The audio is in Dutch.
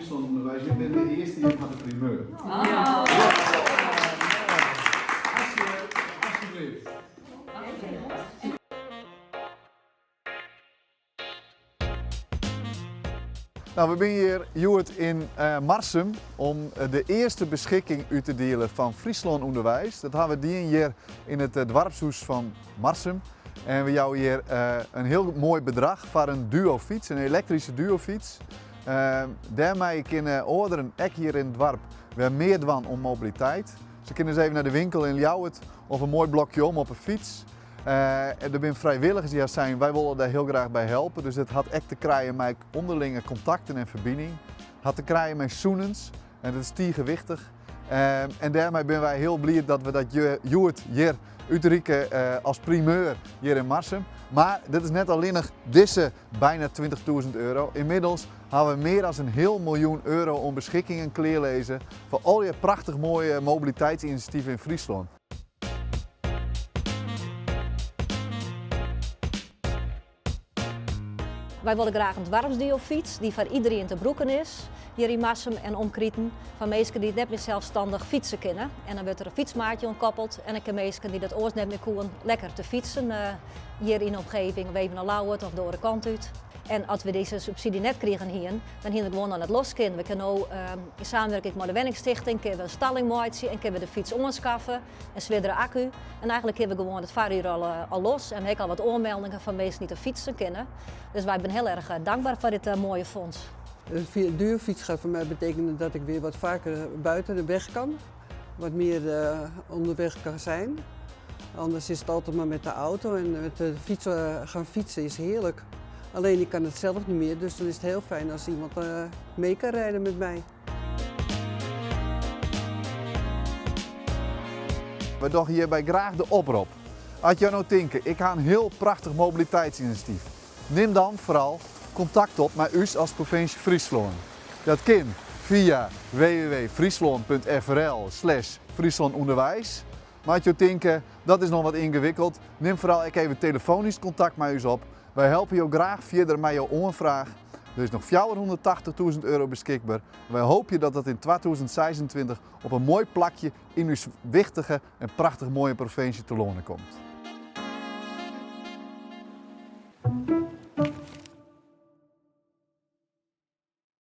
Friesland onderwijs. Ik ben de eerste die had de primeur. Ja. Alsjeblieft. Nou, we zijn hier Joert in Marsum om de eerste beschikking uit te delen van Friesland Onderwijs. Dat hebben we die jaar in het dorpshuis van Marsum. En we jou hier een heel mooi bedrag voor een duofiets, een elektrische duofiets. Daarmee kunnen ouderen ook hier in het dorp weer meer doen om mobiliteit. Ze kunnen eens even naar de winkel in Ljouwert of een mooi blokje om op een fiets. Er zijn vrijwilligers die zijn, wij willen daar heel graag bij helpen. Dus het had echt te krijgen met onderlinge contacten en verbinding. Het had te krijgen met zoenens en dat is tegenwichtig. En daarmee zijn wij heel blij dat we dat Joert hier uitreiken als primeur hier in Marsum. Maar dit is net alleen nog deze bijna 20.000 euro. Inmiddels hebben we meer dan €1 miljoen om beschikkingen klaarlezen voor al je prachtig mooie mobiliteitsinitiatieven in Friesland. Wij willen graag een dwarpsdeelfiets die voor iedereen te broeken is. Hier in Marsum en omkrieten van mensen die net meer zelfstandig fietsen kunnen. En dan wordt er een fietsmaatje ontkoppeld en dan kunnen mensen die dat oors net meer kunnen lekker te fietsen. Hier in de omgeving, of even naar Lauwert of door de kant uit. En als we deze subsidie net krijgen hier, dan hier gewoon aan het loskinderen. We kunnen ook in samenwerking met de Wenningstichting kunnen we een stalling maken en kunnen we de fiets omschaffen, een zwiddere accu. En eigenlijk hebben we gewoon het vaarhuur al los. En we hebben al wat oormeldingen van mensen die te fietsen kennen. Dus wij zijn heel erg dankbaar voor dit mooie fonds. Een duurfiets gaat voor mij betekenen dat ik weer wat vaker buiten de weg kan. Wat meer onderweg kan zijn. Anders is het altijd maar met de auto en met de fietsen gaan fietsen is heerlijk. Alleen ik kan het zelf niet meer, dus dan is het heel fijn als iemand mee kan rijden met mij. We doen hierbij graag de oproep. Als je nou denkt, ik ga een heel prachtig mobiliteitsinitiatief. Neem dan vooral contact op met u als provincie Friesland. Dat kan via www.friesland.frl/frieslandonderwijs. Maar als je denkt, dat is nog wat ingewikkeld, neem vooral even telefonisch contact met u op. Wij helpen je graag verder met jouw aanvraag. Er is nog €480.000 beschikbaar. Wij hopen dat dat in 2026 op een mooi plakje in uw wichtige en prachtig mooie provincie te lonen komt.